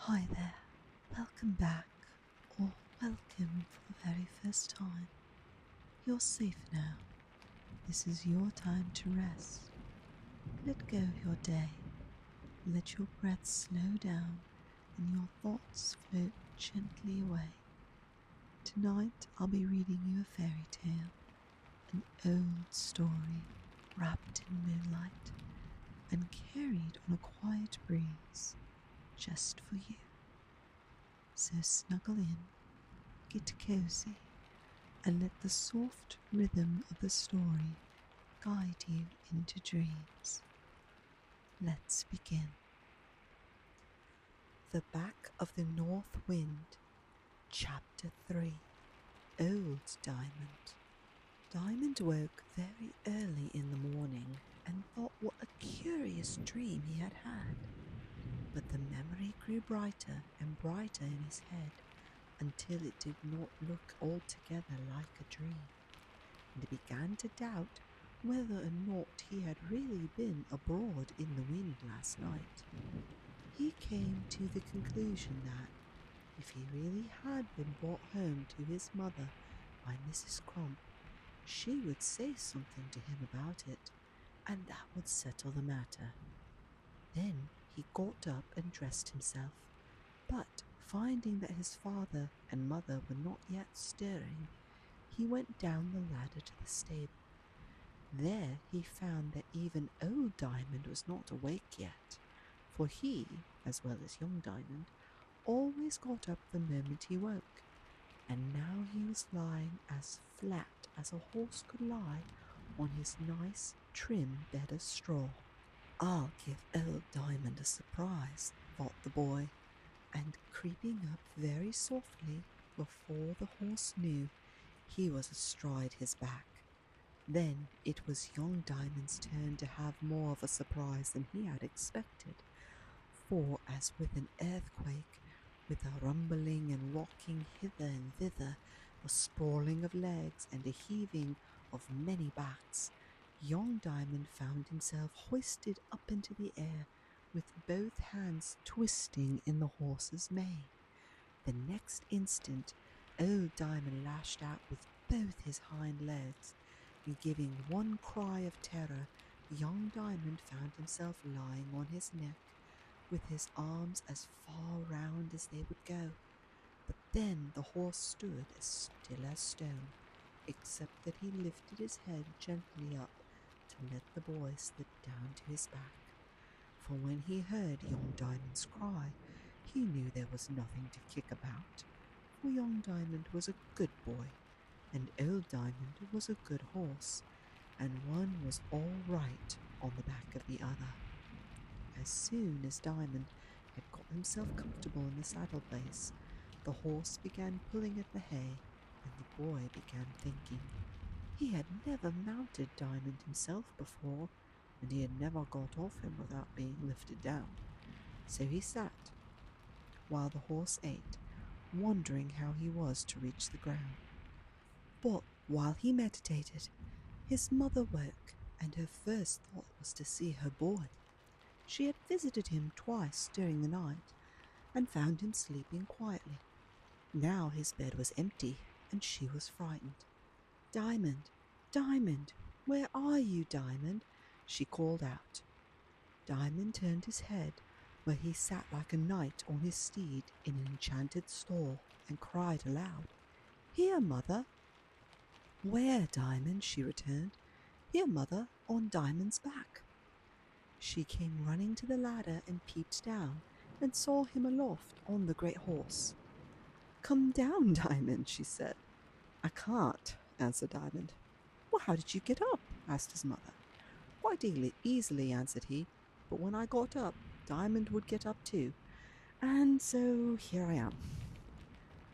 Hi there, welcome back, or welcome for the very first time. You're safe now. This is your time to rest. Let go of your day. Let your breath slow down and your thoughts float gently away. Tonight I'll be reading you a fairy tale, an old story wrapped in moonlight and carried on a quiet breeze just for you. So snuggle in, get cozy, and let the soft rhythm of the story guide you into dreams. Let's begin. The Back of the North Wind, Chapter 3, Old Diamond. Diamond woke very early in the morning and thought what a curious dream he had had. But the memory grew brighter and brighter in his head until it did not look altogether like a dream, and he began to doubt whether or not he had really been abroad in the wind last night. He came to the conclusion that if he really had been brought home to his mother by Mrs. Crump, she would say something to him about it, and that would settle the matter. Then he got up and dressed himself, but finding that his father and mother were not yet stirring, he went down the ladder to the stable. There he found that even old Diamond was not awake yet, for he, as well as young Diamond, always got up the moment he woke, and now he was lying as flat as a horse could lie on his nice, trim bed of straw. "I'll give old Diamond a surprise," thought the boy, and creeping up very softly before the horse knew, he was astride his back. Then it was young Diamond's turn to have more of a surprise than he had expected, for as with an earthquake, with a rumbling and rocking hither and thither, a sprawling of legs and a heaving of many backs, young Diamond found himself hoisted up into the air with both hands twisting in the horse's mane. The next instant, old Diamond lashed out with both his hind legs, and giving one cry of terror, young Diamond found himself lying on his neck, with his arms as far round as they would go. But then the horse stood as still as stone, except that he lifted his head gently up to let the boy slip down to his back. For when he heard young Diamond's cry, he knew there was nothing to kick about, for young Diamond was a good boy, and old Diamond was a good horse, and one was all right on the back of the other. As soon as Diamond had got himself comfortable in the saddle place, the horse began pulling at the hay, and the boy began thinking. He had never mounted Diamond himself before, and he had never got off him without being lifted down. So he sat, while the horse ate, wondering how he was to reach the ground. But while he meditated, his mother woke, and her first thought was to see her boy. She had visited him twice during the night, and found him sleeping quietly. Now his bed was empty, and she was frightened. "Diamond, Diamond, where are you, Diamond?" she called out. Diamond turned his head, where he sat like a knight on his steed in an enchanted stall, and cried aloud, "Here, mother!" "Where, Diamond?" she returned. "Here, mother, on Diamond's back." She came running to the ladder and peeped down, and saw him aloft on the great horse. "Come down, Diamond," she said. "I can't," answered Diamond. "Well, how did you get up?" asked his mother. "Quite easily," answered he, "but when I got up, Diamond would get up too, and so here I am."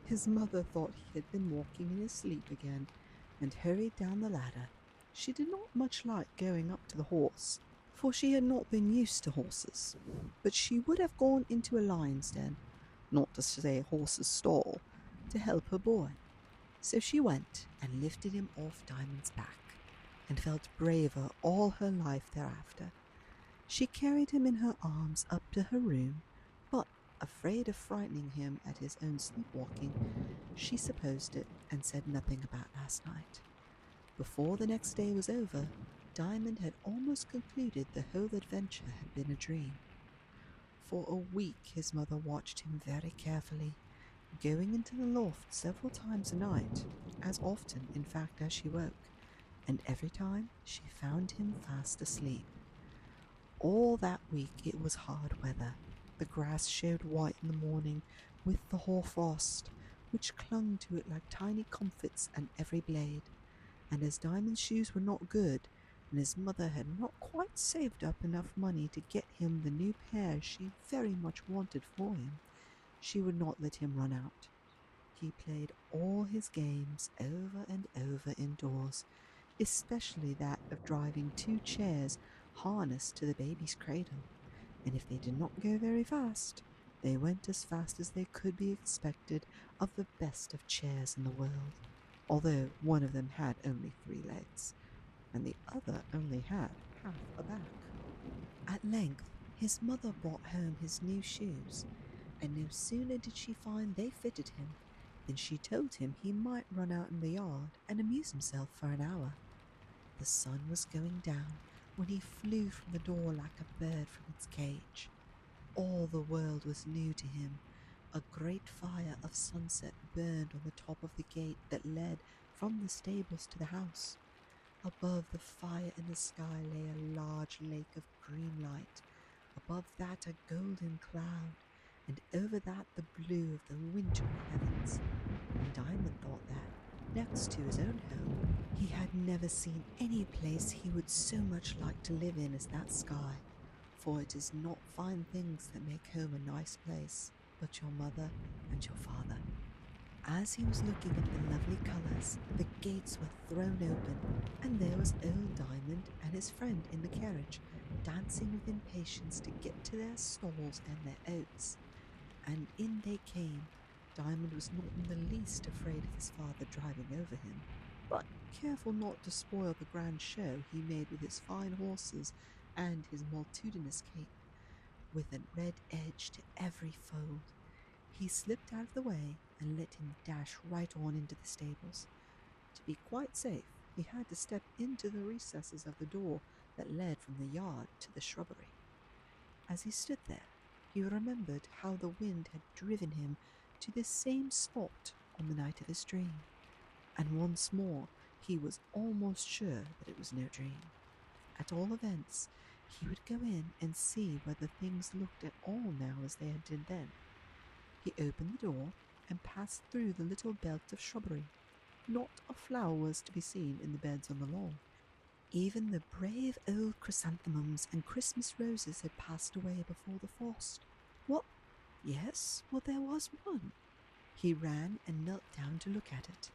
His mother thought he had been walking in his sleep again, and hurried down the ladder. She did not much like going up to the horse, for she had not been used to horses, but she would have gone into a lion's den, not to say a horse's stall, to help her boy. So she went and lifted him off Diamond's back, and felt braver all her life thereafter. She carried him in her arms up to her room, but Afraid of frightening him at his own sleepwalking, she supposed it and said nothing about last night. Before the next day was over, Diamond had almost concluded the whole adventure had been a dream. For a week his mother watched him very carefully, going into the loft several times a night, as often, in fact, as she woke, and every time she found him fast asleep. All that week it was hard weather. The grass showed white in the morning with the hoarfrost, which clung to it like tiny comfits at every blade, and as Diamond's shoes were not good, and his mother had not quite saved up enough money to get him the new pair she very much wanted for him, she would not let him run out. He played all his games over and over indoors, especially that of driving 2 chairs harnessed to the baby's cradle, and if they did not go very fast, they went as fast as they could be expected of the best of chairs in the world, although one of them had only 3 legs, and the other only had half a back. At length, his mother brought home his new shoes, and no sooner did she find they fitted him than she told him he might run out in the yard and amuse himself for an hour. The sun was going down when he flew from the door like a bird from its cage. All the world was new to him. A great fire of sunset burned on the top of the gate that led from the stables to the house. Above the fire in the sky lay a large lake of green light, above that a golden cloud, and over that the blue of the wintry heavens. And Diamond thought that, next to his own home, he had never seen any place he would so much like to live in as that sky, for it is not fine things that make home a nice place, but your mother and your father. As he was looking at the lovely colours, the gates were thrown open, and there was old Diamond and his friend in the carriage, dancing with impatience to get to their stalls and their oats. And in they came. Diamond was not in the least afraid of his father driving over him, but careful not to spoil the grand show he made with his fine horses and his multitudinous cape, with a red edge to every fold. He slipped out of the way and let him dash right on into the stables. To be quite safe, he had to step into the recesses of the door that led from the yard to the shrubbery. As he stood there, he remembered how the wind had driven him to this same spot on the night of his dream, and once more he was almost sure that it was no dream. At all events, he would go in and see whether things looked at all now as they did then. He opened the door and passed through the little belt of shrubbery. Not a flower was to be seen in the beds on the lawn. Even the brave old chrysanthemums and Christmas roses had passed away before the frost. What? Yes, well, there was one. He ran and knelt down to look at it.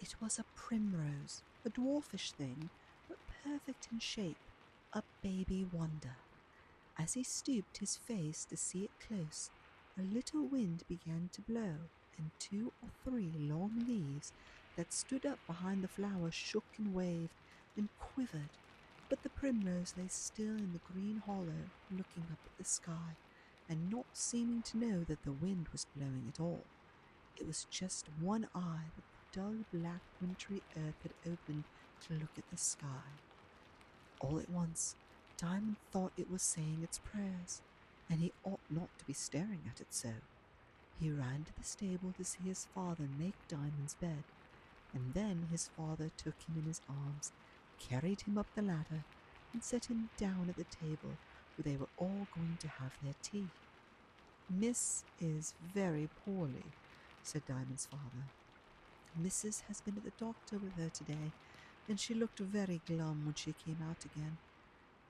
It was a primrose, a dwarfish thing, but perfect in shape, a baby wonder. As he stooped his face to see it close, a little wind began to blow, and 2 or 3 long leaves that stood up behind the flower shook and waved and quivered, but the primrose lay still in the green hollow, looking up at the sky, and not seeming to know that the wind was blowing at all. It was just one eye that the dull black wintry earth had opened to look at the sky. All at once, Diamond thought it was saying its prayers, and he ought not to be staring at it so. He ran to the stable to see his father make Diamond's bed, and then his father took him in his arms, carried him up the ladder, and set him down at the table where they were all going to have their tea. "Miss is very poorly," said Diamond's father. "Mrs. has been at the doctor with her today, and she looked very glum when she came out again.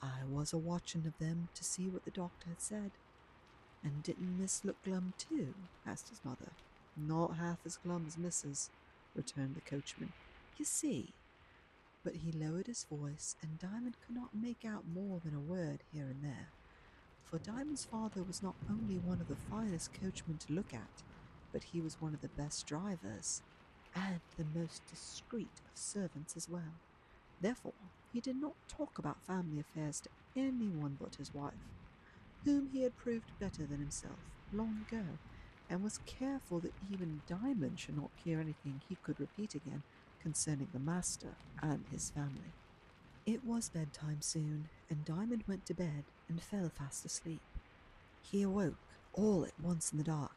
I was a-watching of them to see what the doctor had said." "And didn't Miss look glum too?" asked his mother. "Not half as glum as Mrs.," returned the coachman. "You see—" But he lowered his voice, and Diamond could not make out more than a word here and there. For Diamond's father was not only one of the finest coachmen to look at, but he was one of the best drivers, and the most discreet of servants as well. Therefore, he did not talk about family affairs to anyone but his wife. whom he had proved better than himself long ago, and was careful that even Diamond should not hear anything he could repeat again concerning the master and his family. It was bedtime soon, and Diamond went to bed and fell fast asleep. He awoke all at once in the dark.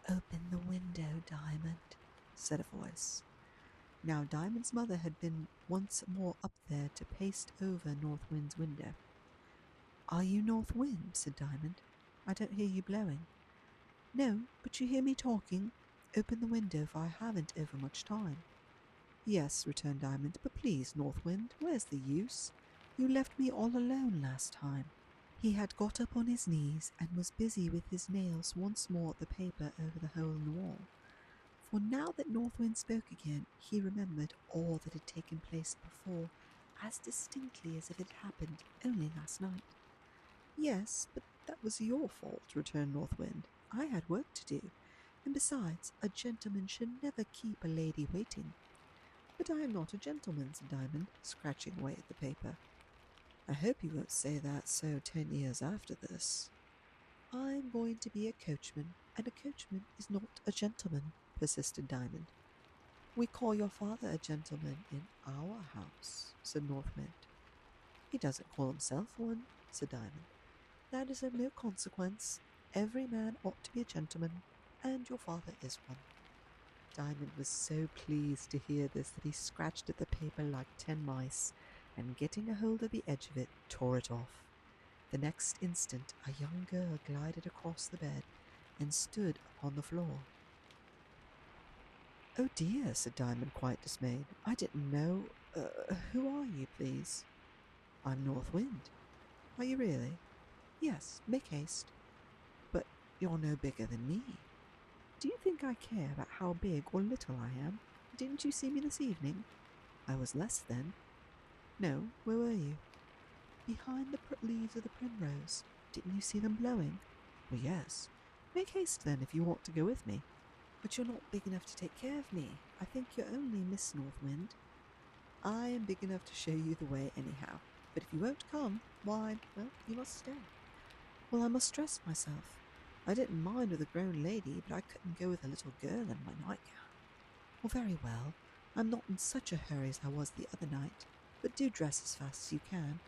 "Open the window, Diamond," said a voice. Now Diamond's mother had been once more up there to paste over North Wind's window. "Are you North Wind?" said Diamond. "I don't hear you blowing." "No, but you hear me talking. Open the window, for I haven't over much time." "Yes," returned Diamond, "but please, North Wind, where's the use? You left me all alone last time." He had got up on his knees and was busy with his nails once more at the paper over the hole in the wall. For now that North Wind spoke again, he remembered all that had taken place before as distinctly as if it had happened only last night. "Yes, but that was your fault," returned North Wind. "I had work to do, and besides, a gentleman should never keep a lady waiting." "But I am not a gentleman," said Diamond, scratching away at the paper. "I hope you won't say that so 10 years after this." "I'm going to be a coachman, and a coachman is not a gentleman," persisted Diamond. "We call your father a gentleman in our house," said North Wind. "He doesn't call himself one," said Diamond. "That is of no consequence. Every man ought to be a gentleman, and your father is one." Diamond was so pleased to hear this that he scratched at the paper like 10 mice, and getting a hold of the edge of it, tore it off. The next instant a young girl glided across the bed and stood upon the floor. "Oh dear," said Diamond, quite dismayed. "I didn't know. Who are you, please?" "I'm North Wind." "Are you really?" "Yes, make haste." "But you're no bigger than me." "Do you think I care about how big or little I am? Didn't you see me this evening?" "I was less then." "No, where were you?" "Behind the leaves of the primrose. Didn't you see them blowing?" "Well, yes." "Make haste then, if you want to go with me." "But you're not big enough to take care of me. I think you're only Miss North Wind." "I am big enough to show you the way anyhow. But if you won't come, why, well, you must stay." "Well, I must dress myself. I didn't mind with a grown lady, but I couldn't go with a little girl in my nightgown." "Well, very well. I'm not in such a hurry as I was the other night, but do dress as fast as you can,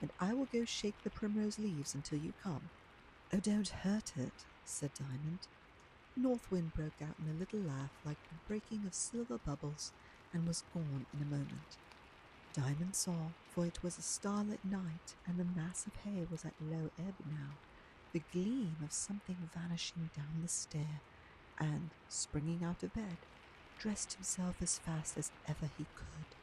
and I will go shake the primrose leaves until you come." "Oh, don't hurt it," said Diamond. North Wind broke out in a little laugh like the breaking of silver bubbles, and was gone in a moment. Diamond saw, for it was a starlit night, and the mass of hay was at low ebb now, the gleam of something vanishing down the stair, and, springing out of bed, dressed himself as fast as ever he could.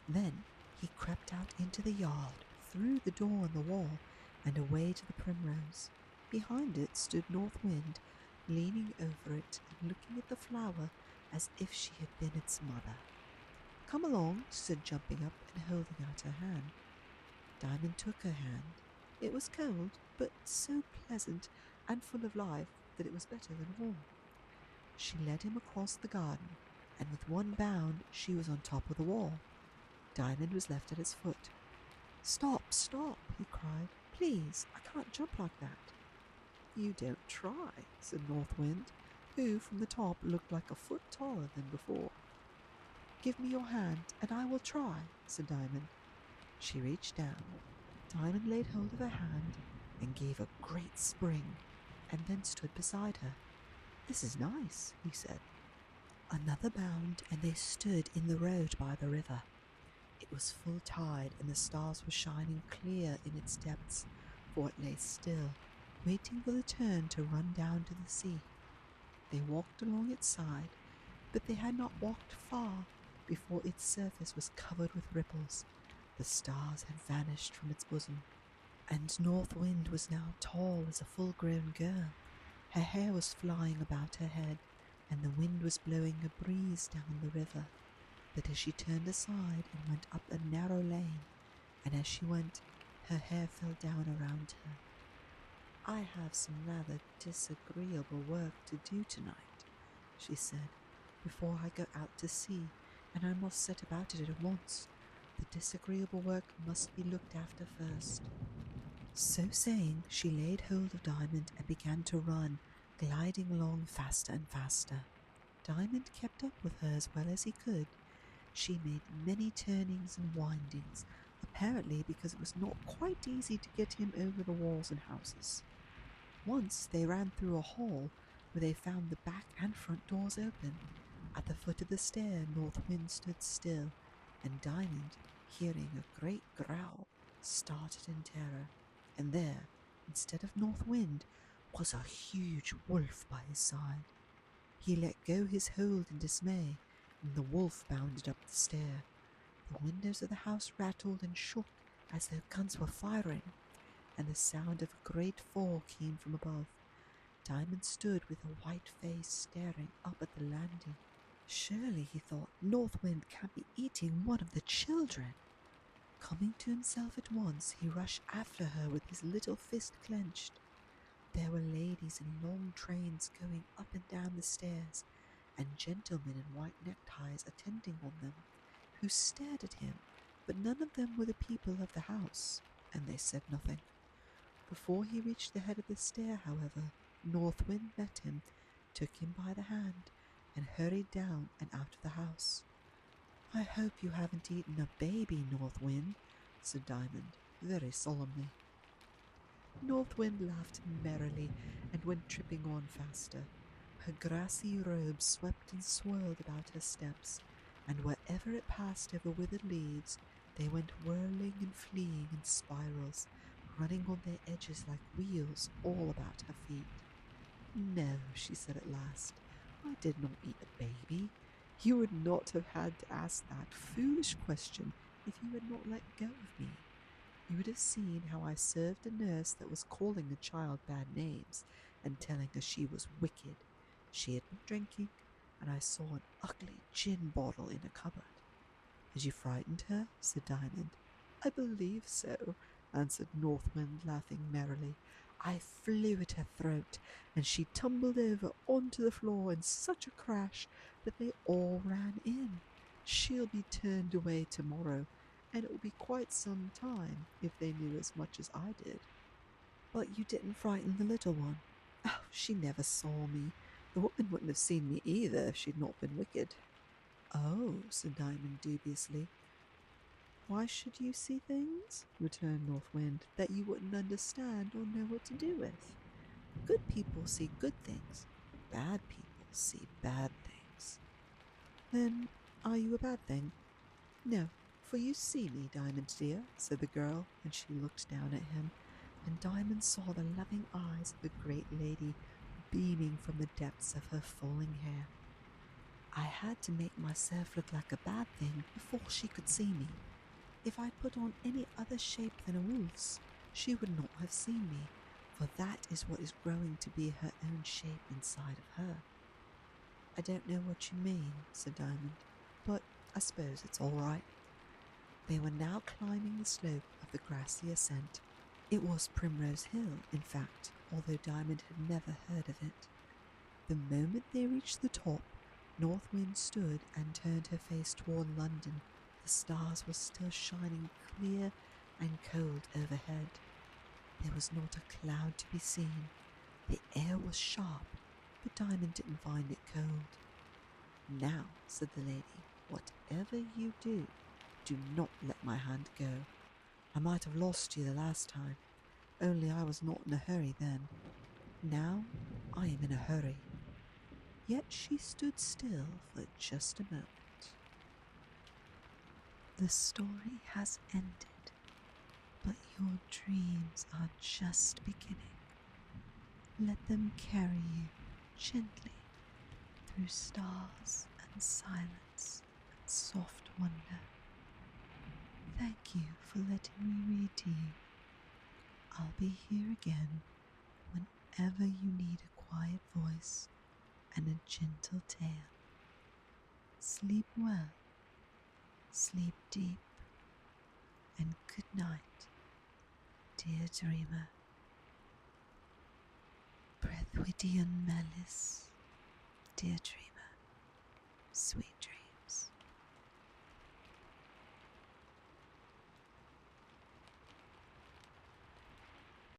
Then he crept out into the yard, through the door in the wall, and away to the primrose. Behind it stood North Wind, leaning over it and looking at the flower as if she had been its mother. "Come along," she said, jumping up and holding out her hand. Diamond took her hand. It was cold, but so pleasant and full of life that it was better than warm. She led him across the garden, and with one bound she was on top of the wall. Diamond was left at its foot. "Stop, stop," he cried. "Please, I can't jump like that." "You don't try," said North Wind, who from the top looked like a foot taller than before. "Give me your hand, and I will try," said Diamond. She reached down. Diamond laid hold of her hand and gave a great spring, and then stood beside her. "This is nice," he said. Another bound, and they stood in the road by the river. It was full tide, and the stars were shining clear in its depths, for it lay still, waiting for the turn to run down to the sea. They walked along its side, but they had not walked far before its surface was covered with ripples. The stars had vanished from its bosom, and North Wind was now tall as a full-grown girl. Her hair was flying about her head, and the wind was blowing a breeze down the river. But as she turned aside and went up a narrow lane, and as she went, her hair fell down around her. "I have some rather disagreeable work to do tonight," she said, "before I go out to sea, and I must set about it at once. The disagreeable work must be looked after first." So saying, she laid hold of Diamond and began to run, gliding along faster and faster. Diamond kept up with her as well as he could. She made many turnings and windings, apparently because it was not quite easy to get him over the walls and houses. Once they ran through a hall where they found the back and front doors open. At the foot of the stair, North Wind stood still, and Diamond, hearing a great growl, started in terror. And there, instead of North Wind, was a huge wolf by his side. He let go his hold in dismay, and the wolf bounded up the stair. The windows of the house rattled and shook as though guns were firing, and the sound of a great fall came from above. Diamond stood with a white face staring up at the landing. Surely, he thought, North Wind can't be eating one of the children. Coming to himself at once, he rushed after her with his little fist clenched. There were ladies in long trains going up and down the stairs, and gentlemen in white neckties attending on them, who stared at him, but none of them were the people of the house, and they said nothing. Before he reached the head of the stair, however, North Wind met him, took him by the hand, and hurried down and out of the house. "I hope you haven't eaten a baby, North Wind," said Diamond, very solemnly. North Wind laughed merrily and went tripping on faster. Her grassy robe swept and swirled about her steps, and wherever it passed over withered leaves, they went whirling and fleeing in spirals, running on their edges like wheels all about her feet. "No," she said at last, "I did not eat a baby. You would not have had to ask that foolish question if you had not let go of me. You would have seen how I served a nurse that was calling a child bad names and telling her she was wicked. She had been drinking, and I saw an ugly gin bottle in a cupboard." "Had you frightened her?" said Diamond. "I believe so," answered North Wind, laughing merrily. "I flew at her throat, and she tumbled over onto the floor in such a crash that they all ran in. She'll be turned away tomorrow, and it will be quite some time if they knew as much as I did." "But you didn't frighten the little one?" "Oh, she never saw me. The woman wouldn't have seen me either if she'd not been wicked." "Oh," said Diamond dubiously. "Why should you see things," returned North Wind, "that you wouldn't understand or know what to do with? Good people see good things. Bad people see bad things." "Then are you a bad thing?" "No, for you see me, Diamond dear," said the girl, and she looked down at him, and Diamond saw the loving eyes of the great lady beaming from the depths of her falling hair. "I had to make myself look like a bad thing before she could see me. If I'd put on any other shape than a wolf's, she would not have seen me, for that is what is growing to be her own shape inside of her." "I don't know what you mean," said Diamond, "but I suppose it's all right." They were now climbing the slope of the grassy ascent. It was Primrose Hill, in fact, although Diamond had never heard of it. The moment they reached the top, North Wind stood and turned her face toward London. The stars were still shining clear and cold overhead. There was not a cloud to be seen. The air was sharp, but Diamond didn't find it cold. "Now," said the lady, "whatever you do, do not let my hand go. I might have lost you the last time, only I was not in a hurry then. Now I am in a hurry." Yet she stood still for just a moment. The story has ended, but your dreams are just beginning. Let them carry you gently through stars and silence and soft wonder. Thank you for letting me read to you. I'll be here again whenever you need a quiet voice and a gentle tale. Sleep well, sleep deep, and good night, dear dreamer. Breuddwydion melys, dear dreamer, sweet dreams.